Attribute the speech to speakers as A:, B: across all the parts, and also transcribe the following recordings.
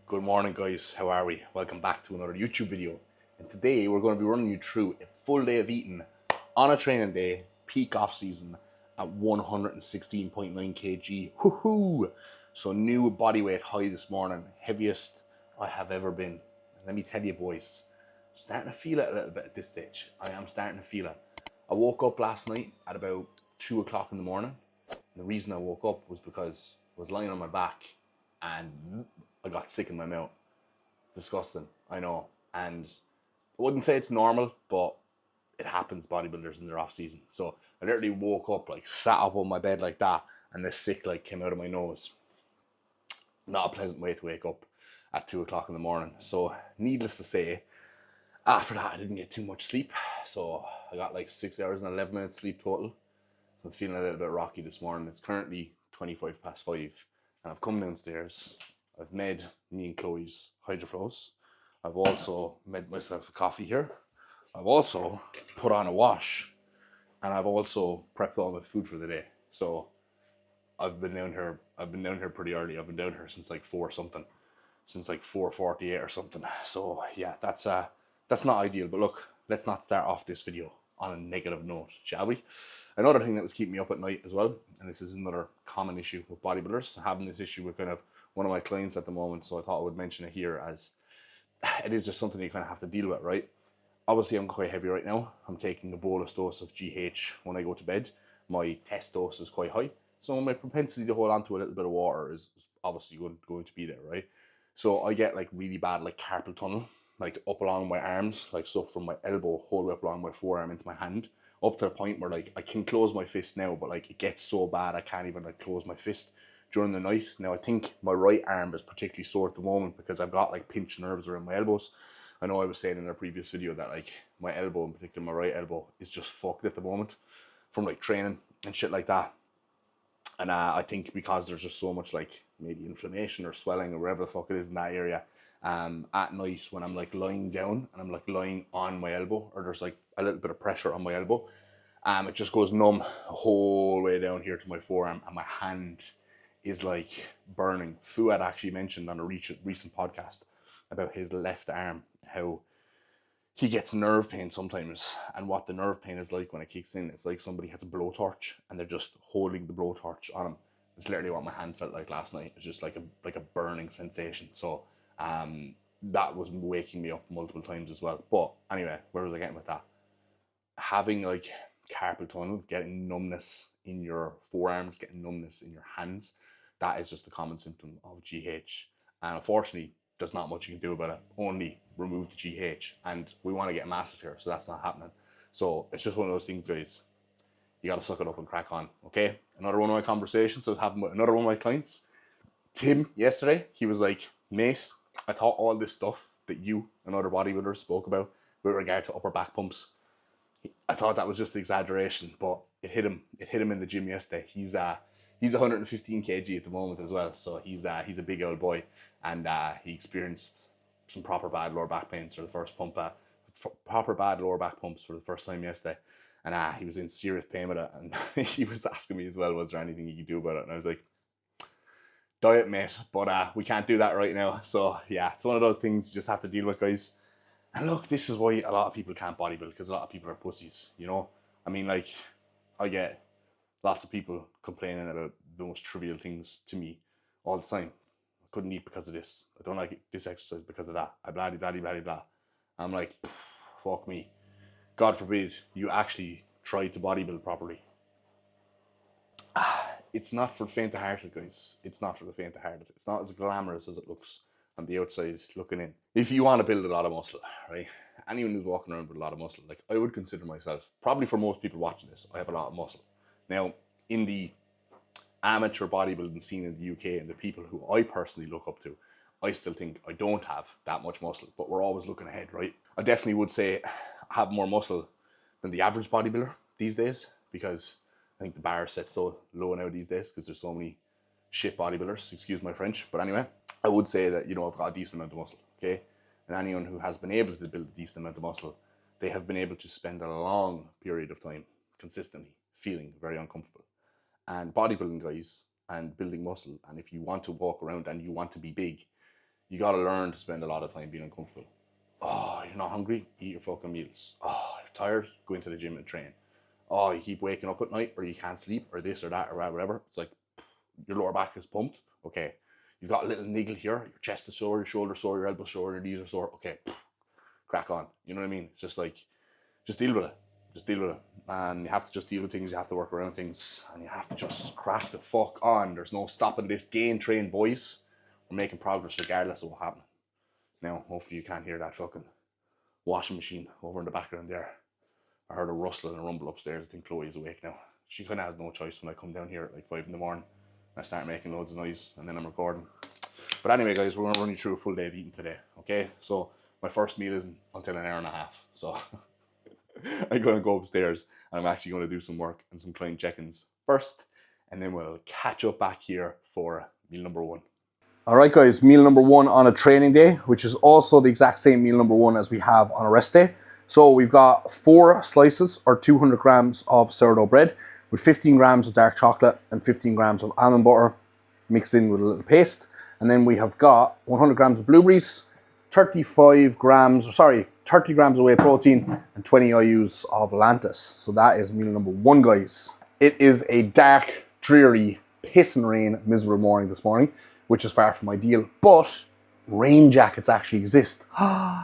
A: Good morning, guys. How are we? Welcome back to another YouTube video. And today we're going to be running you through a full day of eating on a training day, peak off season at 116.9 kg. Woohoo! So new body weight high this morning, heaviest I have ever been. And let me tell you, boys, starting to feel it a little bit at this stage. I am starting to feel it. I woke up last night at about 2 o'clock in the morning. And the reason I woke up was because I was lying on my back and I got sick in my mouth. Disgusting, I know. And I wouldn't say it's normal, but it happens, bodybuilders in their off season. So I literally woke up, like sat up on my bed like that, and the sick like came out of my nose. Not a pleasant way to wake up at 2 o'clock in the morning. So needless to say, after that I didn't get too much sleep. So I got like 6 hours and 11 minutes sleep total. So I'm feeling a little bit rocky this morning. It's currently 25 past 5 and I've come downstairs. I've made me and Chloe's hydroflows. I've also made myself a coffee here. I've also put on a wash, and I've also prepped all my food for the day. So I've been down here. I've been down here pretty early. I've been down here since like 4 something, since like 4:48 or something. So yeah, that's not ideal. But look, let's not start off this video on a negative note, shall we? Another thing that was keeping me up at night as well, and this is another common issue with bodybuilders, having this issue with kind of one of my clients at the moment, so I thought I would mention it here as it is just something you kind of have to deal with, right? Obviously, I'm quite heavy right now. I'm taking a bolus dose of GH when I go to bed. My test dose is quite high, so my propensity to hold on to a little bit of water is obviously going to be there, right? So I get like really bad like carpal tunnel, like up along my arms, like so from my elbow all the way up along my forearm into my hand, up to the point where like I can close my fist now, but like it gets so bad I can't even like close my fist during the night. Now I think my right arm is particularly sore at the moment because I've got like pinched nerves around my elbows. I know I was saying in a previous video that like my elbow, in particular my right elbow, is just fucked at the moment from like training and shit like that. And I think because there's just so much like maybe inflammation or swelling or whatever the fuck it is in that area, at night when I'm like lying down and I'm like lying on my elbow, or there's like a little bit of pressure on my elbow, it just goes numb the whole way down here to my forearm, and my hand is like burning. Fuad actually mentioned on a recent podcast about his left arm, how he gets nerve pain sometimes, and what the nerve pain is like when it kicks in, it's like somebody has a blowtorch and they're just holding the blowtorch on him. It's literally what my hand felt like last night. It's just like a burning sensation. So that was waking me up multiple times as well. But anyway, where was I getting with that? Having like carpal tunnel, getting numbness in your forearms, getting numbness in your hands, that is just a common symptom of GH. And unfortunately, there's not much you can do about it. Only remove the GH. And we want to get massive here, so that's not happening. So it's just one of those things, guys. You got to suck it up and crack on, okay? Another one of my conversations that was happening with another one of my clients, Tim, yesterday. He was like, mate, I thought all this stuff that you and other bodybuilders spoke about with regard to upper back pumps, I thought that was just exaggeration, but it hit him. It hit him in the gym yesterday. He's 115 kg at the moment as well, so he's a big old boy, and he experienced some proper bad lower back pains for the first pump, proper bad lower back pumps for the first time yesterday, and he was in serious pain with it, and he was asking me as well, was there anything you could do about it? And I was like, diet, mate, but we can't do that right now. So yeah, it's one of those things you just have to deal with, guys. And look, this is why a lot of people can't bodybuild, because a lot of people are pussies, you know? I mean, like, I get lots of people complaining about the most trivial things to me all the time. I couldn't eat because of this. I don't like this exercise because of that. I blah, blah, blah, blah, blah. I'm like, fuck me. God forbid you actually try to bodybuild properly. It's not for the faint of hearted, guys. It's not for the faint of hearted. It's not as glamorous as it looks on the outside looking in. If you want to build a lot of muscle, right? Anyone who's walking around with a lot of muscle, like I would consider myself, probably for most people watching this, I have a lot of muscle. Now, in the amateur bodybuilding scene in the UK and the people who I personally look up to, I still think I don't have that much muscle, but we're always looking ahead, right? I definitely would say I have more muscle than the average bodybuilder these days, because I think the bar is set so low now these days because there's so many shit bodybuilders, excuse my French. But anyway, I would say that, you know, I've got a decent amount of muscle, okay? And anyone who has been able to build a decent amount of muscle, they have been able to spend a long period of time consistently feeling very uncomfortable. And bodybuilding, guys, and building muscle, and if you want to walk around and you want to be big, You got to learn to spend a lot of time being uncomfortable. Oh, you're not hungry? Eat your fucking meals. Oh, you're tired? Go into the gym and train. Oh, you keep waking up at night, or you can't sleep, or this or that, or whatever. It's like your lower back is pumped. Okay. You've got a little niggle here. Your chest is sore, your shoulder's sore, your elbow's sore, your knees are sore. Okay. Crack on. You know what I mean? It's just like, just deal with it. Just deal with it. And you have to just deal with things. You have to work around things. And you have to just crack the fuck on. There's no stopping this gain train, boys. We're making progress regardless of what happens. Now, hopefully you can't hear that fucking washing machine over in the background there. I heard a rustle and a rumble upstairs. I think Chloe's awake now. She kind of has no choice when I come down here at like 5 in the morning. I start making loads of noise and then I'm recording. But anyway, guys, we're going to run you through a full day of eating today, okay? So my first meal isn't until an hour and a half. So I'm going to go upstairs and I'm actually going to do some work and some client check-ins first. And then we'll catch up back here for meal number 1. All right, guys, meal number 1 on a training day, which is also the exact same meal number 1 as we have on a rest day. So we've got 4 slices or 200 grams of sourdough bread with 15 grams of dark chocolate and 15 grams of almond butter mixed in with a little paste. And then we have got 100 grams of blueberries, 30 grams of whey protein, and 20 IUs of Lantus. So that is meal number 1, guys. It is a dark, dreary, piss and rain, miserable morning this morning, which is far from ideal, but rain jackets actually exist.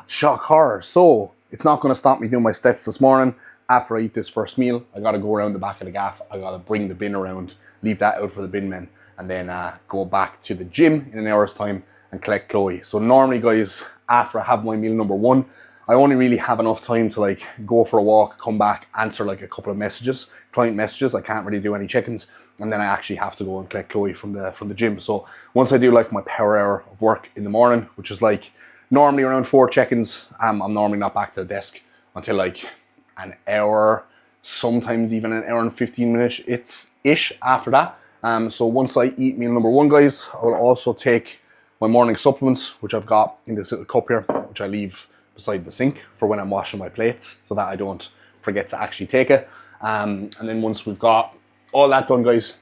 A: Shock horror. So it's not going to stop me doing my steps this morning. After I eat this first meal, I got to go around the back of the gaff. I got to bring the bin around, leave that out for the bin men, and then go back to the gym in an hour's time and collect Chloe. So normally, guys, after I have my meal number 1, I only really have enough time to like go for a walk, come back, answer like a couple of messages, client messages. I can't really do any check-ins. And then I actually have to go and collect Chloe from the gym. So once I do like my power hour of work in the morning, which is like normally around 4 check-ins, I'm normally not back to the desk until like an hour, sometimes even an hour and 15 minutes ish after that. So once I eat meal number 1, guys, I will also take my morning supplements, which I've got in this little cup here, which I leave beside the sink for when I'm washing my plates so that I don't forget to actually take it. And then once we've got all that done, guys,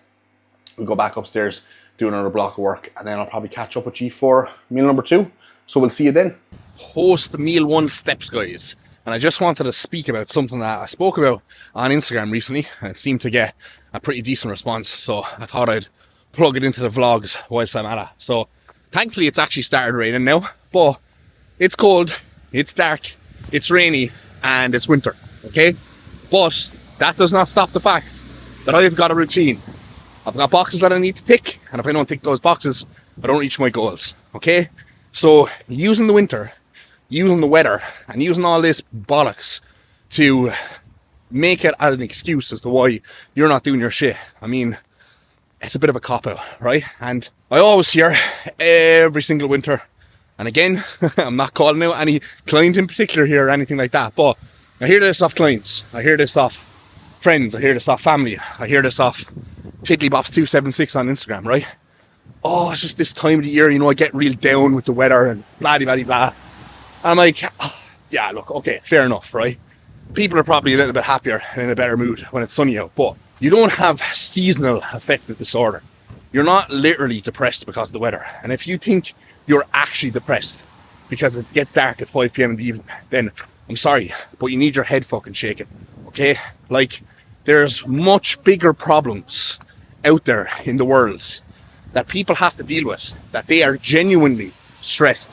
A: we'll go back upstairs, do another block of work, and then I'll probably catch up with you for meal number 2. So we'll see you then. Post meal 1 steps, guys. And I just wanted to speak about something that I spoke about on Instagram recently, and it seemed to get a pretty decent response. So I thought I'd plug it into the vlogs whilst I'm at it. So thankfully it's actually started raining now, but it's cold, it's dark, it's rainy, and it's winter, okay? But that does not stop the fact that I've got a routine. I've got boxes that I need to tick, and if I don't tick those boxes, I don't reach my goals, okay? So using the winter, using the weather, and using all this bollocks to make it as an excuse as to why you're not doing your shit, I mean, it's a bit of a cop-out, right? And I always hear every single winter, and again, I'm not calling out any client in particular here or anything like that, but I hear this off clients, I hear this off friends, I hear this off family, I hear this off Tiddlybops276 on Instagram, right? Oh, it's just this time of the year, you know, I get real down with the weather and blah blah blah blah. I'm like, oh, yeah, look, okay, fair enough, right? People are probably a little bit happier and in a better mood when it's sunny out, but you don't have seasonal affective disorder. You're not literally depressed because of the weather. And if you think you're actually depressed because it gets dark at 5 p.m. in the evening, then I'm sorry, but you need your head fucking shaken, okay? Like, there's much bigger problems out there in the world that people have to deal with, that they are genuinely stressed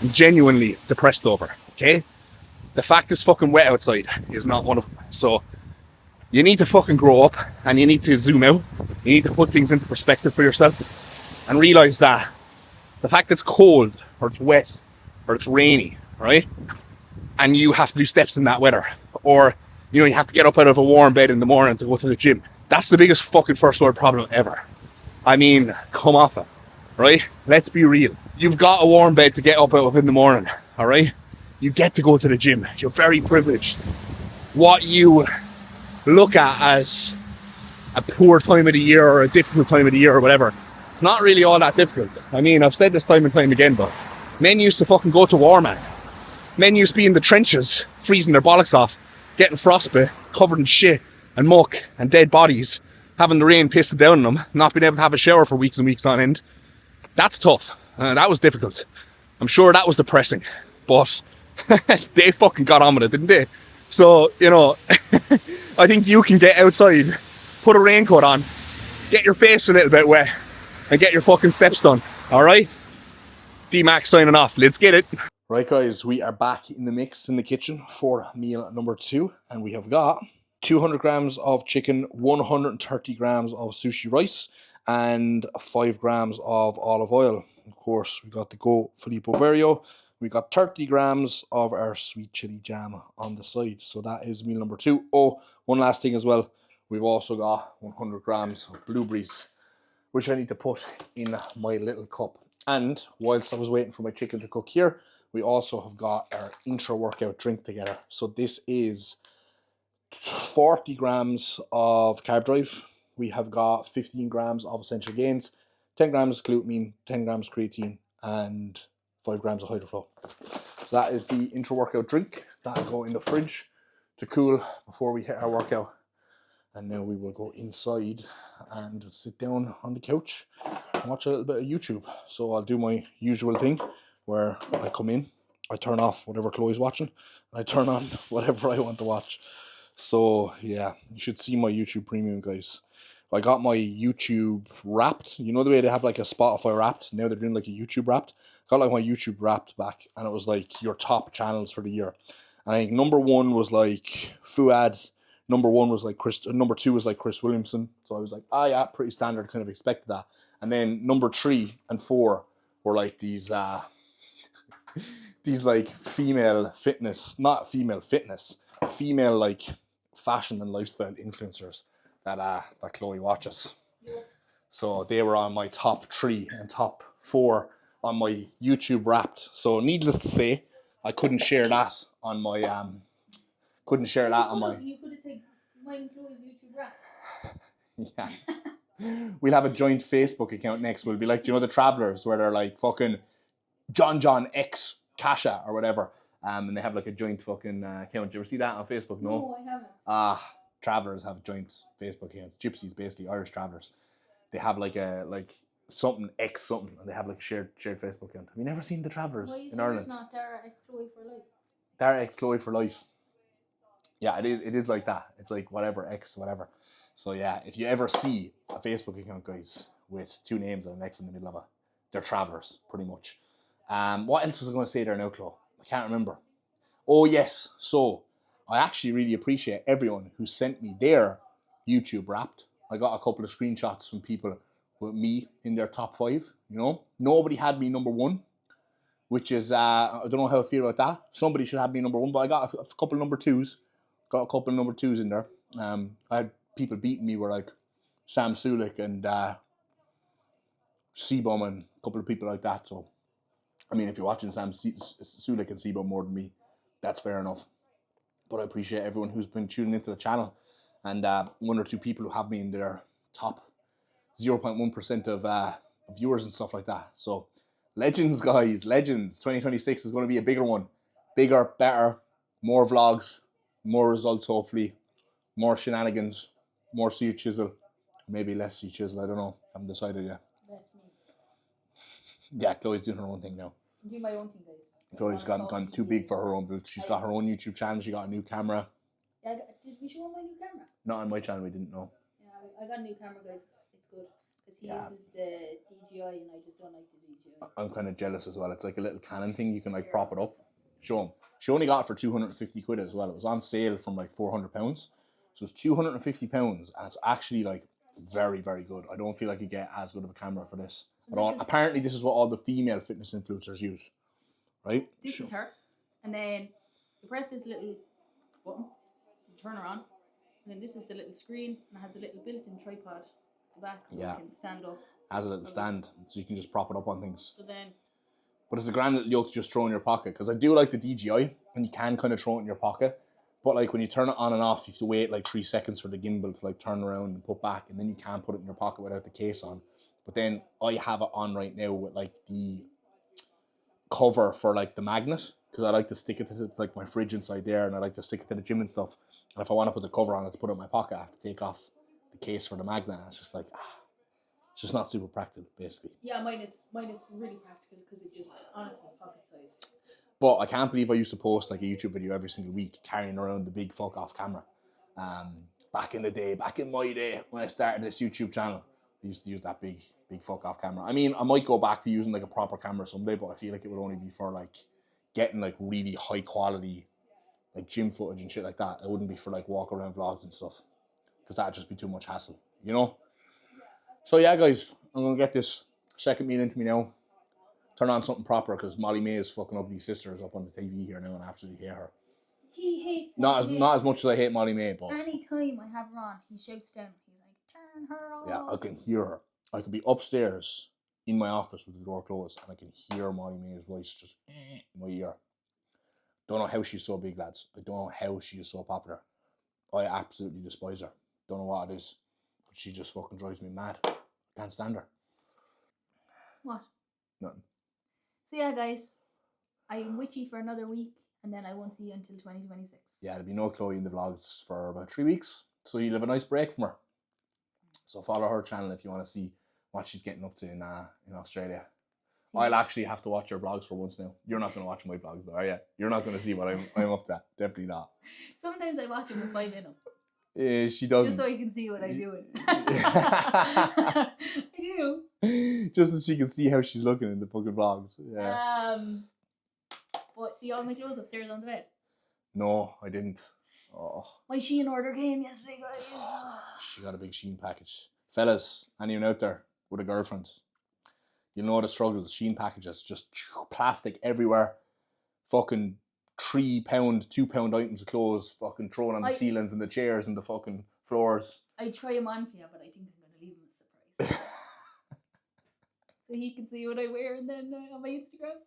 A: and genuinely depressed over, okay? The fact it's fucking wet outside is not one of them. So you need to fucking grow up, and you need to zoom out. You need to put things into perspective for yourself and realize that the fact it's cold or it's wet or it's rainy, right? And you have to do steps in that weather, or you know, you have to get up out of a warm bed in the morning to go to the gym. That's the biggest fucking first world problem ever. I mean, come off it, right? Let's be real. You've got a warm bed to get up out of in the morning, all right? You get to go to the gym. You're very privileged. What you look at as a poor time of the year or a difficult time of the year or whatever, it's not really all that difficult. I mean, I've said this time and time again, but men used to fucking go to war, man. Men used to be in the trenches, freezing their bollocks off, getting frostbite, covered in shit and muck and dead bodies, having the rain pissing down on them, not being able to have a shower for weeks and weeks on end. That's tough. That was difficult.
B: I'm sure that was depressing, but they fucking got on with it, didn't they? So, you know, I think you can get outside, put a raincoat on, get your face a little bit wet, and get your fucking steps done. All right? D-Max signing off. Let's get it.
A: Right, guys, we are back in the mix in the kitchen for meal number 2, and we have got 200 grams of chicken, 130 grams of sushi rice, and 5 grams of olive oil. Of course, we got the Go Filippo Berrio. We got 30 grams of our sweet chili jam on the side. So that is meal number 2. Oh, one last thing as well. We've also got 100 grams of blueberries, which I need to put in my little cup. And whilst I was waiting for my chicken to cook here, we also have got our intra-workout drink together. So this is 40 grams of Carb Drive. We have got 15 grams of Essential Gains, 10 grams glutamine, 10 grams creatine, and 5 grams of Hydroflow. So that is the intra-workout drink. That'll go in the fridge to cool before we hit our workout. And now we will go inside and sit down on the couch and watch a little bit of YouTube. So I'll do my usual thing where I come in, I turn off whatever Chloe's watching, and I turn on whatever I want to watch. So yeah, you should see my YouTube Premium, guys. I got my YouTube Wrapped. You know the way they have like a Spotify Wrapped? Now they're doing like a YouTube Wrapped. Got like my YouTube Wrapped back, and it was like your top channels for the year. And I think number 1 was like Fuad. Number 1 was like Chris. Number 2 was like Chris Williamson. So I was like, ah, yeah, pretty standard. Kind of expected that. And then number 3 and 4 were like these these like female fitness, not female fitness, female like fashion and lifestyle influencers that Chloe watches. So they were on my top 3 and top 4 on my YouTube Wrapped. So needless to say, I couldn't share that on my You could have said mine and Chloe's YouTube Wrapped. Yeah. We'll have a joint Facebook account next. We'll be like, do you know the Travelers, where they're like fucking John X Kasha or whatever, and they have like a joint fucking account. Do you ever see that on Facebook? No, I haven't. Travelers have joint Facebook accounts. Gypsies, basically Irish Travelers. They have like a something X something, and they have like a shared Facebook account. Have you never seen the Travelers in Ireland? It's not Dara X Chloe for life. Dara X Chloe for life. Yeah, it is like that. It's like whatever X whatever. So yeah, if you ever see a Facebook account, guys, with 2 names and an X in the middle of it, they're Travelers, pretty much. What else was I going to say there now, Chloe? I can't remember. Oh yes, so I actually really appreciate everyone who sent me their YouTube Wrapped. I got a couple of screenshots from people with me in their top 5. You know, nobody had me number 1, which is I don't know how I feel about that. Somebody should have me number 1, but I got a couple of number 2s. Got a couple of number 2s in there. I had people beating me were like Sam Sulik and Seabum and a couple of people like that. So, I mean, if you're watching Sam Sulik and Seabum more than me, that's fair enough. But I appreciate everyone who's been tuning into the channel, and 1 or 2 people who have me in their top 0.1% of viewers and stuff like that. So, legends, guys, legends. 2026 is going to be a bigger one. Bigger, better, more vlogs, more results, hopefully, more shenanigans, more sea chisel, maybe less sea chisel. I don't know. Haven't decided yet. That's me. Yeah, Chloe's doing her own thing now. I'm doing my own thing, guys. Chloe's gone too big for her own boots. She's got her own YouTube channel. She got a new camera. Yeah, did we show my new camera? Not on my channel. We didn't know. Yeah, I got a new camera, guys. It's good because he uses the DJI, and I just don't like the DJI. I'm kind of jealous as well. It's like a little Canon thing. You can like prop it up. Show him. She only got it for 250 quid as well. It was on sale from like £400. So it's £250, and it's actually like very, very good. I don't feel like you get as good of a camera for this at all. Apparently, this is what all the female fitness influencers use, right? This is her, and then you press this little button, you turn her on, and then this is the little screen, and it has a little built-in tripod at the back, so you can stand up. Has a little stand, so you can just prop it up on things. So then. But it's a grand little yoke to just throw in your pocket, because I do like the DJI, and you can kind of throw it in your pocket. But like when you turn it on and off, you have to wait like 3 seconds for the gimbal to like turn around and put back, and then you can't put it in your pocket without the case on. But then I have it on right now with like the cover for like the magnet, because I like to stick it to like my fridge inside there, and I like to stick it to the gym and stuff. And if I want to put the cover on it to put it in my pocket, I have to take off the case for the magnet. It's just like, It's just not super practical, basically.
C: Yeah, mine is really practical because it just honestly pocket size.
A: But I can't believe I used to post like a YouTube video every single week carrying around the big fuck off camera. Back in my day, when I started this YouTube channel, I used to use that big fuck off camera. I mean, I might go back to using like a proper camera someday, but I feel like it would only be for like getting like really high quality like gym footage and shit like that. It wouldn't be for like walk around vlogs and stuff, because that'd just be too much hassle, you know? So yeah, guys, I'm gonna get this second meal into me now. Turn on something proper, because Molly May's fucking ugly sister is up on the TV here now, and I absolutely hate her.
C: He hates
A: Not as much as I hate Molly May, but
C: anytime I have her on, he shouts down. He's like, "Turn her off."
A: yeah, I can hear her. I could be upstairs in my office with the door closed, and I can hear Molly May's voice just in my ear. Don't know how she's so big, lads. I don't know how she is so popular. I absolutely despise her. Don't know what it is, but she just fucking drives me mad. Can't stand her.
C: What?
A: Nothing.
C: So yeah, guys, I'm with you for another week, and then I won't see you until 2026.
A: Yeah, there'll be no Chloe in the vlogs for about 3 weeks, so you'll have a nice break from her. So follow her channel if you want to see what she's getting up to in Australia. I'll actually have to watch your vlogs for once now. You're not going to watch my vlogs though, are you? You're not going to see what I'm up to. Definitely not.
C: Sometimes I watch them if I'm in them.
A: She doesn't.
C: Just so you can see what I'm doing. I do.
A: Just so she can see how she's looking in the fucking vlogs. Yeah.
C: But see all my clothes upstairs on the bed?
A: No, I didn't. Oh.
C: My Shein order came yesterday, guys.
A: She got a big Shein package. Fellas, anyone out there with a girlfriend, you know the struggles. Shein packages, just plastic everywhere. Fucking 3 pound, 2 pound items of clothes fucking thrown on the ceilings and the chairs and the fucking floors.
C: I try them on for you, but I think I'm going to leave them a surprise. So he can see what I wear and then on my Instagram.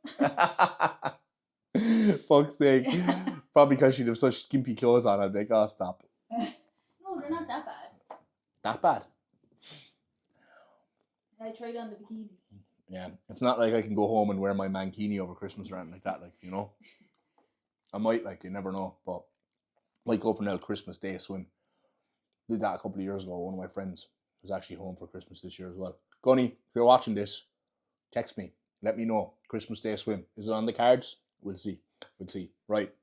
A: Fuck's sake. Probably because she'd have such skimpy clothes on, I'd be like, oh, stop.
C: No, they're not that bad.
A: That bad?
C: I tried on the bikini.
A: Yeah, it's not like I can go home and wear my mankini over Christmas or anything like that, like, you know. I might, like, you never know, but might go for an Christmas Day swim. Did that a couple of years ago. One of my friends was actually home for Christmas this year as well. Gunny, if you're watching this, text me. Let me know. Christmas Day swim. Is it on the cards? We'll see. We'll see. Right.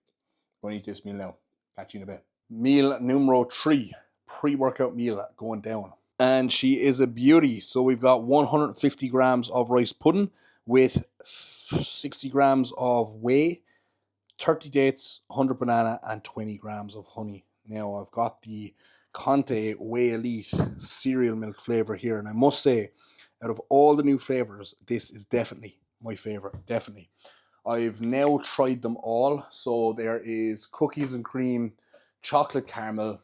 A: Going to eat this meal now. Catch you in a bit. Meal numero 3. Pre-workout meal going down. And she is a beauty. So we've got 150 grams of rice pudding with 60 grams of whey, 30 dates, 100 banana, and 20 grams of honey. Now I've got the Conte Whey Elite cereal milk flavor here. And I must say, out of all the new flavors, this is definitely my favorite. Definitely. I've now tried them all. So there is cookies and cream, chocolate caramel,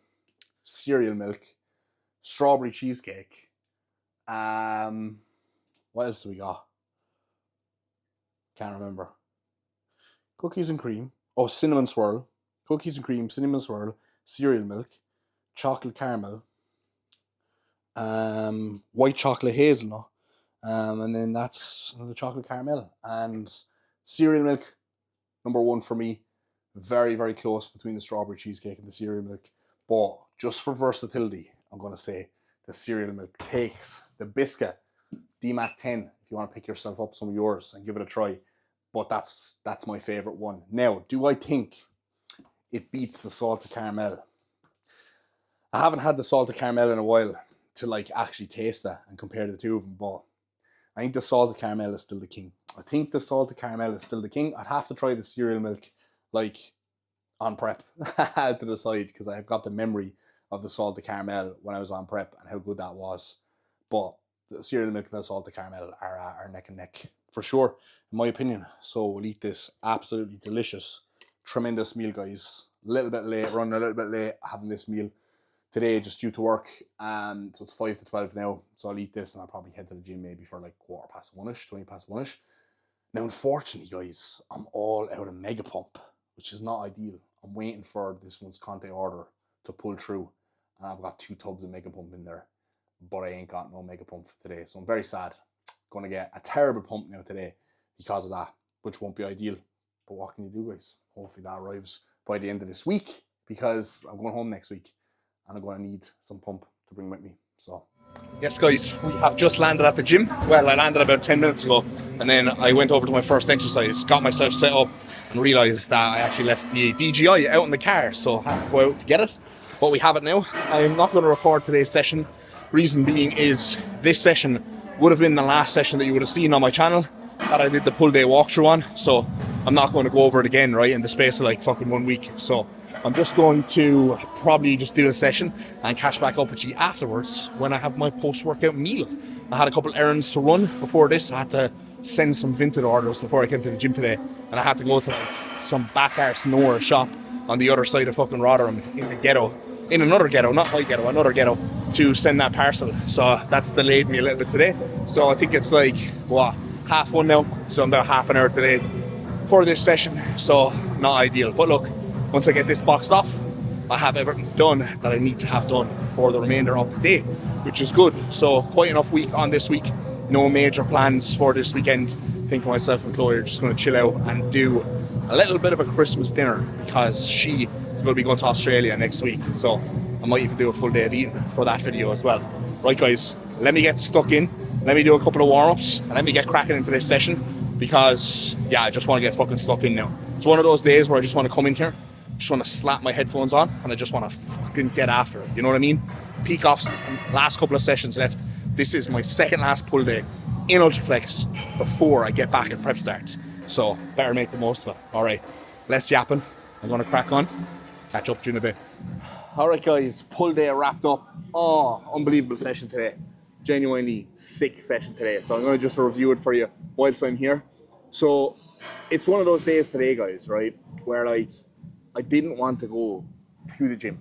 A: cereal milk, strawberry cheesecake. What else do we got? Can't remember. Cookies and cream. Oh, cinnamon swirl. Cookies and cream, cinnamon swirl, cereal milk, chocolate caramel, white chocolate hazelnut, and then that's the chocolate caramel. And cereal milk, number 1 for me. Very, very close between the strawberry cheesecake and the cereal milk. But just for versatility, I'm going to say the cereal milk takes the biscuit DMAC 10 if you want to pick yourself up some of yours and give it a try. But that's my favourite one. Now, do I think it beats the salted caramel? I haven't had the salted caramel in a while to like actually taste that and compare the two of them, but I think the salted caramel is still the king. I'd have to try the cereal milk like on prep to the side, because I've got the memory of the salted caramel when I was on prep and how good that was. But the cereal milk and the salted caramel are neck and neck for sure, in my opinion. So we'll eat this absolutely delicious, tremendous meal, guys. Running a little bit late having this meal today just due to work. So it's 5 to 12 now. So I'll eat this and I'll probably head to the gym maybe for like 1:15, 1:20. Now, unfortunately, guys, I'm all out of Mega Pump, which is not ideal. I'm waiting for this one's Conte order to pull through. And I've got 2 tubs of Mega Pump in there, but I ain't got no Mega Pump for today. So I'm very sad. Going to get a terrible pump now today because of that, which won't be ideal. But what can you do, guys? Hopefully that arrives by the end of this week, because I'm going home next week and I'm going to need some pump to bring with me. So
B: Yes, guys, we have just landed at the gym. Well, I landed about 10 minutes ago, and then I went over to my first exercise, got myself set up, and realised that I actually left the DJI out in the car, so I have to go out to get it. But we have it now. I'm not going to record today's session. Reason being is this session would have been the last session that you would have seen on my channel that I did the pull day walkthrough on, so I'm not going to go over it again, right, in the space of like fucking 1 week. So I'm just going to probably just do a session and catch back up with you afterwards when I have my post-workout meal. I had a couple errands to run before this. I had to send some Vinted orders before I came to the gym today, and I had to go to like some back arse nowhere shop on the other side of fucking Rotherham in the ghetto, in another ghetto, not my ghetto, another ghetto, to send that parcel. So that's delayed me a little bit today. So I think it's like, what, 1:30 now? So I'm about half an hour delayed for this session, so not ideal. But look, once I get this boxed off, I have everything done that I need to have done for the remainder of the day, which is good. So quite enough week on this week. No major plans for this weekend. Think myself self-employed, just going to chill out and do a little bit of a Christmas dinner because she is going to be going to Australia next week. So I might even do a full day of eating for that video as well. Right guys, let me get stuck in. Let me do a couple of warm-ups and let me get cracking into this session because, yeah, I just want to get fucking stuck in now. It's one of those days where I just want to come in here, just want to slap my headphones on and I just want to fucking get after it. You know what I mean? Peak off, last couple of sessions left. This is my second last pull day in Ultraflex before I get back and prep starts. So better make the most of it. All right, less yapping. I'm going to crack on. Catch up to you in a bit. All right, guys, pull day wrapped up. Oh, unbelievable session today. Genuinely sick session today. So I'm going to just review it for you whilst I'm here. So it's one of those days today, guys, right, where like I didn't want to go to the gym.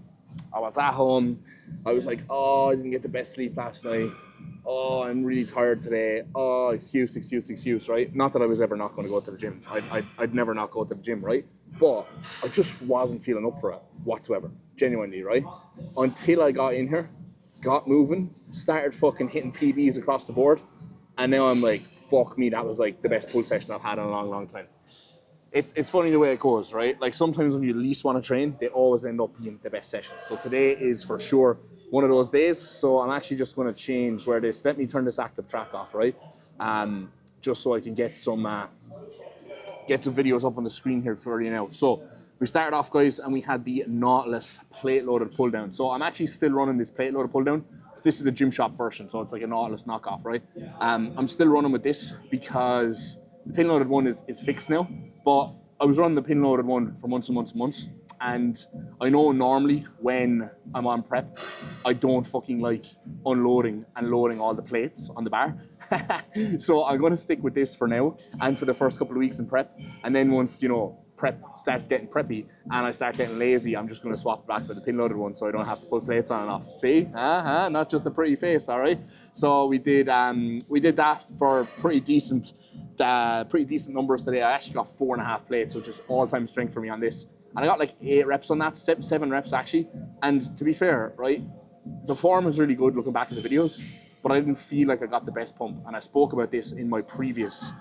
B: I was at home. I was like, oh, I didn't get the best sleep last night. Oh, I'm really tired today. Oh, excuse, right? Not that I was ever not going to go to the gym. I'd never not go to the gym, right? But I just wasn't feeling up for it whatsoever. Genuinely, right? Until I got in here, got moving, started fucking hitting PBs across the board. And now I'm like, fuck me, that was like the best pull session I've had in a long, long time. It's funny the way it goes, right? Like sometimes when you least want to train, they always end up being the best sessions. So today is for sure one of those days. So I'm actually just going to change where this, let me turn this active track off, right? Just so I can get some videos up on the screen here for you now. So we started off, guys, and we had the Nautilus plate loaded pull down. So I'm actually still running this plate loaded pull down. So this is a gym shop version, so it's like a Nautilus knockoff, right? I'm still running with this because the pin loaded one is fixed now, but I was running the pin loaded one for months and months and months. And I know normally when I'm on prep, I don't fucking like unloading and loading all the plates on the bar. So I'm going to stick with this for now and for the first couple of weeks in prep. And then once, you know, prep starts getting preppy and I start getting lazy, I'm just going to swap back for the pin loaded one so I don't have to put plates on and off. See? Not just a pretty face, all right? So we did that for pretty decent numbers today. I actually got 4.5 plates, which is all-time strength for me on this. And I got like 8 reps on that, 7 reps actually. And to be fair, right, the form was really good looking back at the videos, but I didn't feel like I got the best pump. And I spoke about this in my previous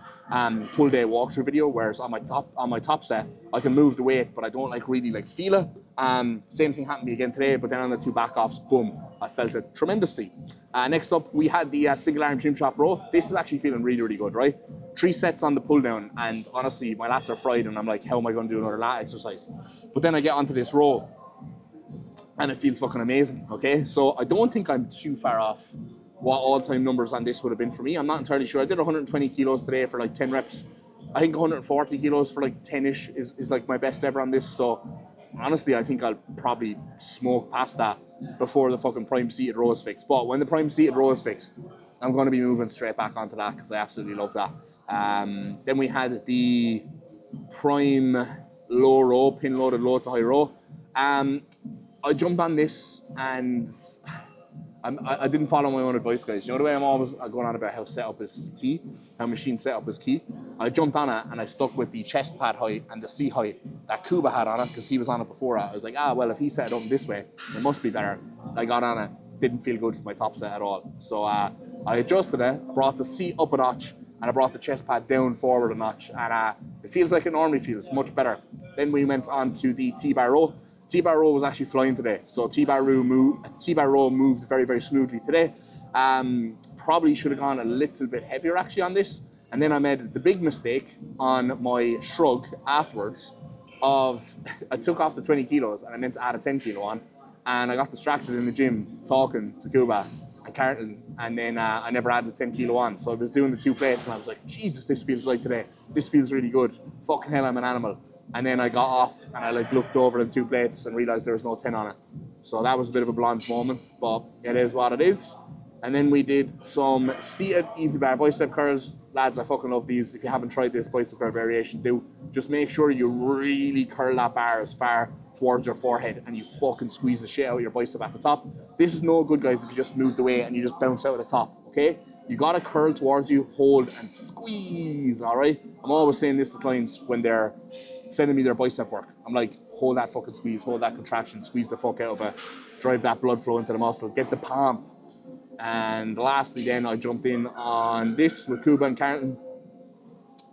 B: pull day walkthrough video, whereas on my top set, I can move the weight, but I don't like really like feel it. Same thing happened to me again today, but then on the 2 back offs, boom, I felt it tremendously. Next up, we had the single arm gym shop row. This is actually feeling really, really good, right? 3 sets on the pull down, and honestly, my lats are fried, and I'm like, how am I going to do another lat exercise? But then I get onto this row, and it feels fucking amazing, okay? So I don't think I'm too far off what all-time numbers on this would have been for me. I'm not entirely sure. I did 120 kilos today for like 10 reps. I think 140 kilos for like 10-ish is like my best ever on this. So honestly, I think I'll probably smoke past that before the fucking prime seated row is fixed. But when the prime seated row is fixed, I'm going to be moving straight back onto that because I absolutely love that. Then we had the prime low row, pin loaded low to high row. I jumped on this and I didn't follow my own advice, guys. You know the way I'm always going on about how setup is key, how machine setup is key? I jumped on it and I stuck with the chest pad height and the seat height that Kuba had on it because he was on it before. I was like, well, if he set it up this way, it must be better. I got on it, didn't feel good for my top set at all. So I adjusted it, brought the seat up a notch, and I brought the chest pad down forward a notch. And it feels like it normally feels, much better. Then we went on to the T-bar row. T-bar row was actually flying today. So T-bar row moved very, very smoothly today. Probably should have gone a little bit heavier actually on this. And then I made the big mistake on my shrug afterwards of I took off the 20 kilos and I meant to add a 10 kilo on. And I got distracted in the gym talking to Cuba and Carlton, and then I never added the 10 kilo on. So I was doing the 2 plates and I was like, Jesus, this feels like today. This feels really good. Fucking hell, I'm an animal. And then I got off and I looked over the 2 plates and realized there was no 10 on it. So that was a bit of a blonde moment, but it is what it is. And then we did some seated easy bar bicep curls. Lads, I fucking love these. If you haven't tried this bicep curl variation, do. Just make sure you really curl that bar as far towards your forehead and you fucking squeeze the shit out of your bicep at the top. This is no good, guys, if you just move away and you just bounce out at the top, okay? You gotta curl towards you, hold and squeeze, all right? I'm always saying this to clients when they're sending me their bicep work. I'm like, hold that fucking squeeze, hold that contraction, squeeze the fuck out of it, drive that blood flow into the muscle, get the pump. And lastly then I jumped in on this with Cuba and Carlton.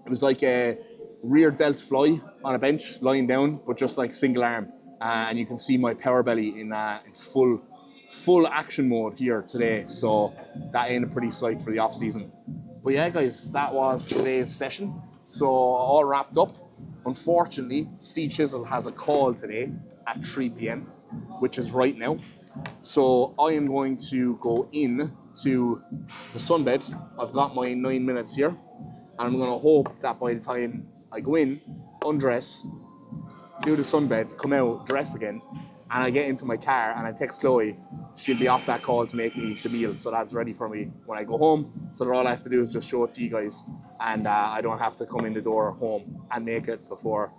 B: It was like a rear delt fly on a bench, lying down, but just like single arm. And you can see my power belly in full action mode here today. So that ain't a pretty sight for the off season. But yeah, guys, that was today's session. So all wrapped up. Unfortunately, C Chisel has a call today at 3 p.m, which is right now. So I am going to go in to the sunbed. I've got my 9 minutes here. And I'm going to hope that by the time I go in, undress, do the sunbed, come out, dress again, and I get into my car and I text Chloe, she'll be off that call to make me the meal. So that's ready for me when I go home. So that all I have to do is just show it to you guys. And I don't have to come in the door home and make it before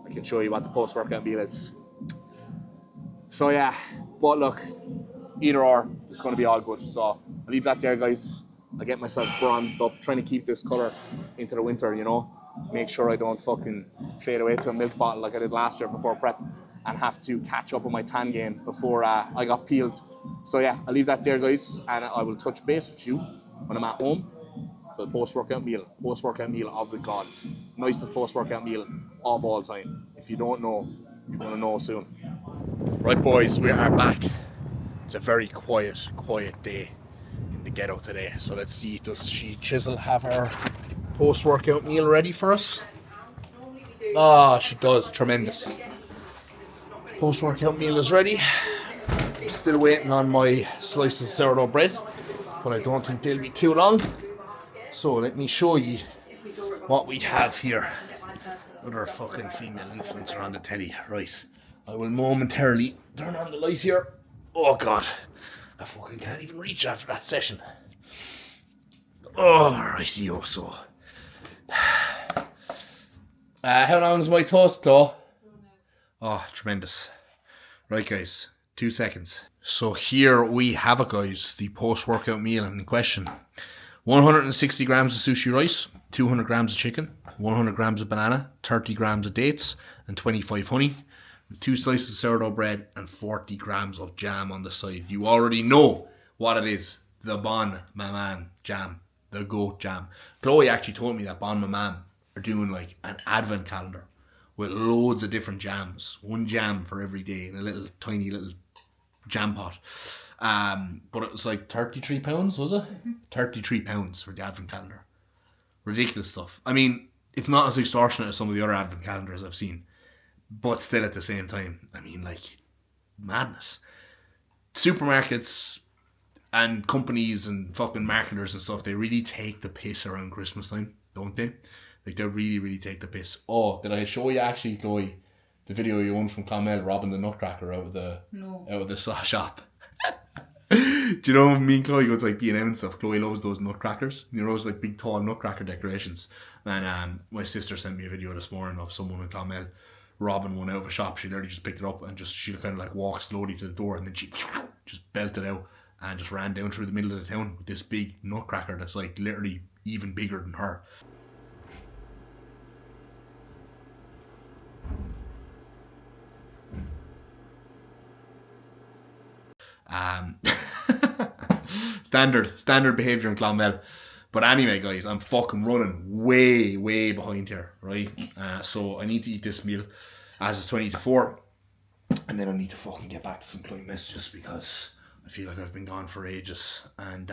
B: I can show you what the post-workout meal is. So yeah, but look, either or, it's going to be all good. So I'll leave that there, guys. I get myself bronzed up, trying to keep this colour into the winter, you know. Make sure I don't fucking fade away to a milk bottle like I did last year before prep and have to catch up on my tan gain before I got peeled. So yeah, I'll leave that there, guys, and I will touch base with you when I'm at home for the post-workout meal of the gods. Nicest post-workout meal of all time. If you don't know, you're going to know soon.
A: Right, boys, we are back. It's a very quiet day in the ghetto today. So let's see, does she Chisel have her post-workout meal ready for us? Oh, she does. Tremendous. Post-workout meal is ready. Still waiting on my slices of sourdough bread, but I don't think they'll be too long. So let me show you what we have here. Another fucking female influencer on the telly. Right, I will momentarily turn on the light here. Oh god, I fucking can't even reach after that session. Oh, rightio, so. How long is my toast, Chloe? Oh, tremendous. Right, guys, 2 seconds. So here we have it, guys, the post-workout meal in question. 160 grams of sushi rice, 200 grams of chicken, 100 grams of banana, 30 grams of dates, and 25 honey. 2 slices of sourdough bread and 40 grams of jam on the side. You already know what it is. The Bon Maman jam. The goat jam. Chloe actually told me that Bon Maman are doing like an advent calendar with loads of different jams. 1 jam for every day in a little tiny little jam pot. But it was like £33, was it? Mm-hmm. £33 for the advent calendar. Ridiculous stuff. I mean, it's not as extortionate as some of the other advent calendars I've seen. But still at the same time, I mean, like, madness. Supermarkets and companies and fucking marketers and stuff, they really take the piss around Christmas time, don't they? Like, they really take the piss. Oh, did I show you actually, Chloe, the video you won from Clonmel robbing the nutcracker out of the shop? Do you know me and Chloe go to like B&M and stuff? Chloe loves those nutcrackers. You know, those like big tall nutcracker decorations. And my sister sent me a video this morning of someone in Clonmel robbing one out of a shop. She literally just picked it up and she kind of like walked slowly to the door and then she just belted out and just ran down through the middle of the town with this big nutcracker that's like literally even bigger than her. Standard behaviour in Clonmel. But anyway, guys, I'm fucking running way behind here, right? So I need to eat this meal as it's 20 to 4. And then I need to fucking get back to some client messages because I feel like I've been gone for ages, and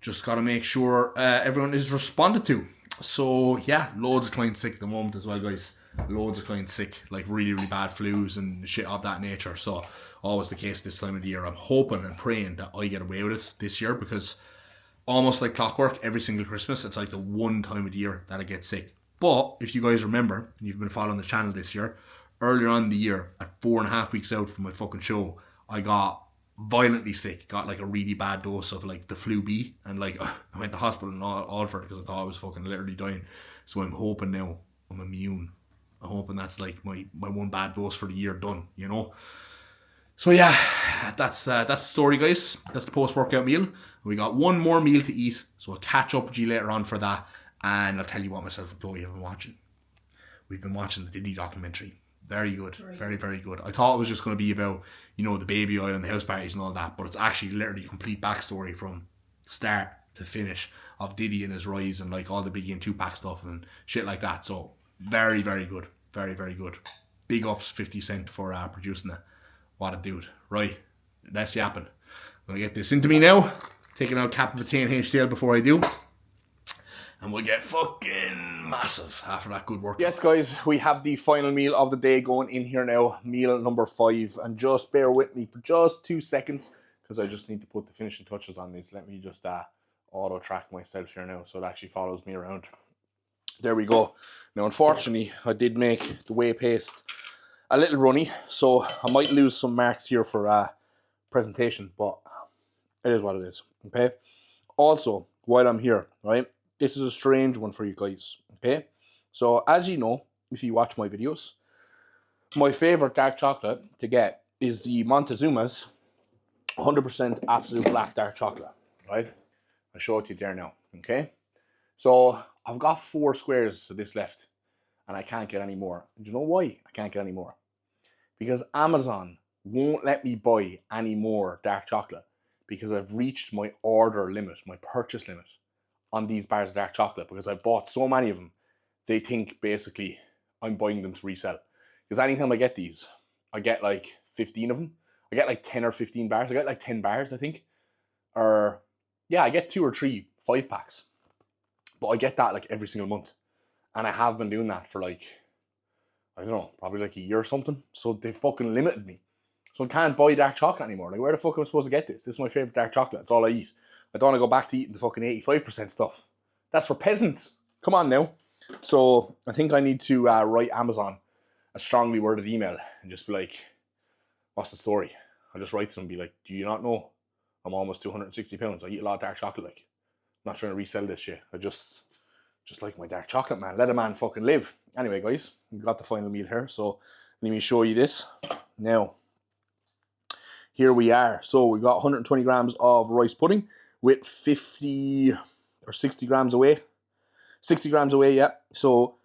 A: just got to make sure everyone is responded to. So yeah, loads of clients sick at the moment as well, guys. Loads of clients sick, like really, really bad flus and shit of that nature. So always the case this time of the year. I'm hoping and praying that I get away with it this year, because almost like clockwork, every single Christmas, it's like the one time of the year that I get sick. But if you guys remember, and you've been following the channel this year, earlier on in the year, at 4.5 weeks out from my fucking show, I got violently sick, got like a really bad dose of like the flu B, and like I went to hospital and all for it because I thought I was fucking literally dying. So I'm hoping now I'm immune. I'm hoping that's like my one bad dose for the year done, you know. So yeah, that's the story, guys. That's the post-workout meal. We got one more meal to eat, so I'll catch up with you later on for that, and I'll tell you what myself and Chloe have been watching. We've been watching the Diddy documentary. Very good. Very, very good. I thought it was just going to be about, you know, the baby oil and the house parties and all that, but it's actually literally a complete backstory from start to finish of Diddy and his rise and like all the Biggie and Tupac stuff and shit like that. So very, very good. Very, very good. Big ups 50 Cent for producing it. What a dude. Right. That's yapping. I'm going to get this into me now. Taking out cap of a 10 HCl before I do. And we'll get fucking massive after that good work. Yes, guys, we have the final meal of the day going in here now. Meal number 5. And just bear with me for just 2 seconds, because I just need to put the finishing touches on these. Let me just auto track myself here now so it actually follows me around. There we go. Now, unfortunately, I did make the whey paste a little runny, so I might lose some marks here for presentation, but it is what it is, okay? Also, while I'm here, right, this is a strange one for you guys, okay? So, as you know, if you watch my videos, my favorite dark chocolate to get is the Montezuma's 100% absolute black dark chocolate, right? I'll show it to you there now, okay? So, I've got 4 squares of this left, and I can't get any more. Do you know why I can't get any more? Because Amazon won't let me buy any more dark chocolate, because I've reached my order limit, my purchase limit on these bars of dark chocolate, because I bought so many of them. They think basically I'm buying them to resell. Because anytime I get these, I get like 15 of them. I get like 10 or 15 bars. I get like 10 bars, I think. Or, yeah, I get 2 or 3 5-packs. But I get that like every single month. And I have been doing that for like, I don't know, probably like a year or something. So they fucking limited me. So I can't buy dark chocolate anymore. Like, where the fuck am I supposed to get this? This is my favorite dark chocolate. It's all I eat. I don't want to go back to eating the fucking 85% stuff. That's for peasants. Come on now. So I think I need to write Amazon a strongly worded email and just be like, what's the story? I'll just write to them and be like, do you not know I'm almost 260 pounds? I eat a lot of dark chocolate. Like, I'm not trying to resell this shit. I just like my dark chocolate, man. Let a man fucking live. Anyway, guys, we got the final meal here. So let me show you this. Now, here we are. So we got 120 grams of rice pudding with 50 or 60 grams of whey. 60 grams of whey, yeah. So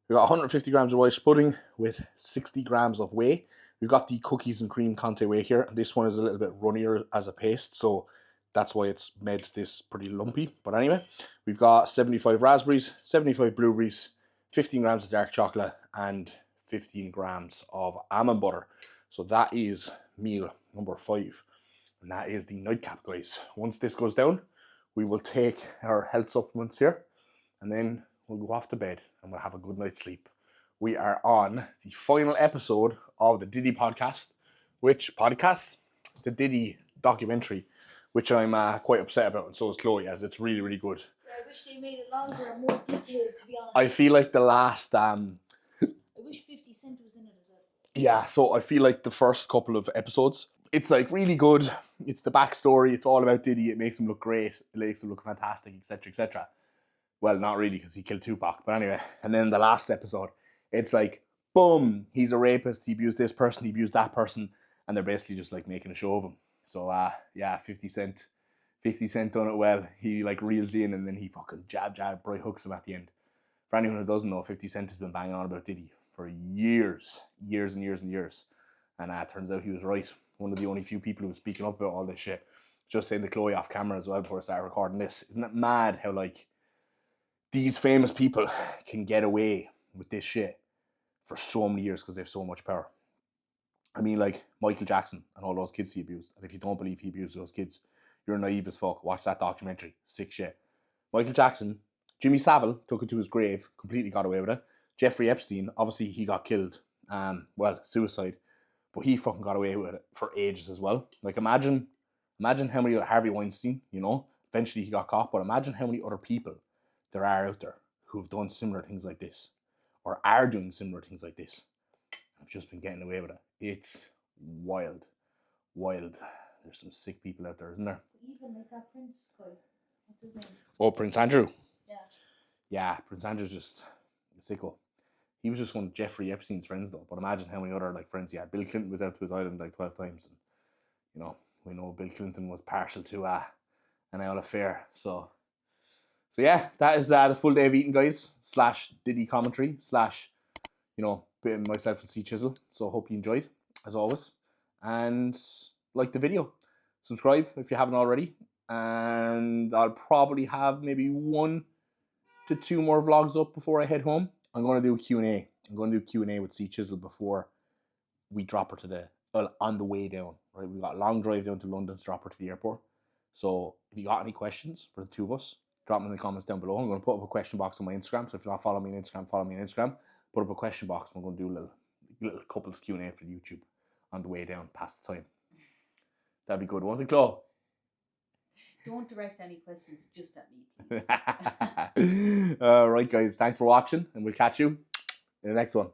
A: we got 150 grams of rice pudding with 60 grams of whey. We've got the cookies and cream Conte whey here. This one is a little bit runnier as a paste, so that's why it's made this pretty lumpy. But anyway, we've got 75 raspberries, 75 blueberries, 15 grams of dark chocolate, and 15 grams of almond butter. So that is meal number 5. And that is the nightcap, guys. Once this goes down, we will take our health supplements here, and then we'll go off to bed and we'll have a good night's sleep. We are on the final episode of the Diddy podcast, the Diddy documentary, which I'm quite upset about, and so is Chloe, as it's really, really good.
C: Yeah, I wish they made it longer and more detailed, to be honest.
A: I feel like the last
C: I wish 50 Cent was in it as well.
A: yeah, so I feel like the first couple of episodes, it's like really good. It's the backstory. It's all about Diddy. It makes him look great. It makes him look fantastic, etc., etc. Well, not really, because he killed Tupac. But anyway, and then the last episode, it's like, boom, he's a rapist. He abused this person. He abused that person. And they're basically just like making a show of him. So, yeah, 50 Cent done it well. He like reels in and then he fucking jab, right hooks him at the end. For anyone who doesn't know, 50 Cent has been banging on about Diddy for years and years and years. And it turns out he was right. One of the only few people who was speaking up about all this shit. Just saying to Chloe off camera as well before I started recording this. Isn't it mad how like these famous people can get away with this shit for so many years because they have so much power? I mean, like Michael Jackson and all those kids he abused. And if you don't believe he abused those kids, you're naive as fuck. Watch that documentary. Sick shit. Michael Jackson, Jimmy Savile took it to his grave, completely got away with it. Jeffrey Epstein, obviously he got killed. Suicide. But he fucking got away with it for ages as well. Like imagine how many, Harvey Weinstein, you know, eventually he got caught, but imagine how many other people there are out there who've done similar things like this, or are doing similar things like this. I've just been getting away with it. It's wild. Wild. There's some sick people out there, isn't there?
C: Even like that Prince guy. What's his name?
A: Oh, Prince Andrew.
C: Yeah.
A: Yeah, Prince Andrew's just a sicko. He was just one of Jeffrey Epstein's friends though. But imagine how many other like friends he had. Bill Clinton was out to his island like 12 times. And, you know, we know Bill Clinton was partial to an owl affair. So yeah, that is the full day of eating, guys. / Diddy commentary / you know, bit myself and C Chisel. So hope you enjoyed, as always. And like the video. Subscribe if you haven't already. And I'll probably have maybe 1 to 2 more vlogs up before I head home. I'm going to do a Q&A. I'm going to do a Q&A with C Chisel before we drop her today. Well, on the way down. Right, we got a long drive down to London to drop her to the airport. So if you got any questions for the two of us, drop them in the comments down below. I'm going to put up a question box on my Instagram. So if you're not following me on Instagram, follow me on Instagram. Put up a question box. I'm going to do a little couples Q&A for YouTube on the way down past the time. That'd be good, won't it, Chloe?
C: Don't direct any questions just at me, please.
A: All right, guys. Thanks for watching, and we'll catch you in the next one.